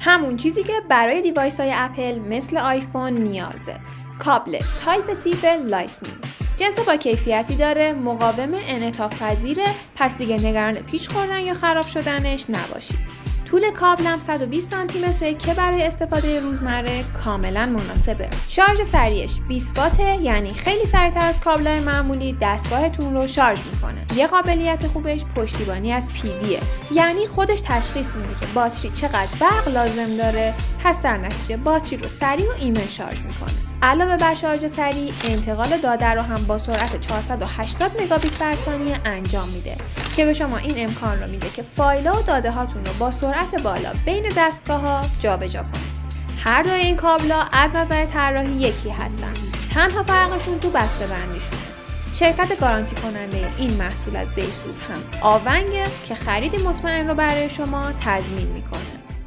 همون چیزی که برای دیوایس های اپل مثل آیفون نیازه. کابل تایپ سی به لایتنینگ. جنس با کیفیتی داره، مقاوم، انعطاف پذیره، پس دیگه نگران پیچ خوردن یا خراب شدنش نباشید. طول کابلم 120 سانتی متره که برای استفاده روزمره کاملا مناسبه. شارژ سریعش 20 واته، یعنی خیلی سریعتر از کابل‌های معمولی دستگاهتون رو شارژ میکنه. یه قابلیت خوبش پشتیبانی از پی‌دیه، یعنی خودش تشخیص میده که باتری چقدر برق لازم داره، پس در نتیجه باتری رو سریع و ایمن شارژ میکنه. علاوه بر شارژ سریع، انتقال داده رو هم با سرعت 480 مگابیت بر ثانیه انجام میده که به شما این امکان رو میده که فایل‌ها و داده هاتون رو با سرعت بالا بین دستگاه‌ها جابجا کنید. هر دوی این کابل‌ها از نظر طراحی یکی هستن. تنها فرقشون تو بسته‌بندیشونه. شرکت گارانتی کننده این محصول از بیسوس هم آونگه که خرید مطمئن رو برای شما تضمین میکنه.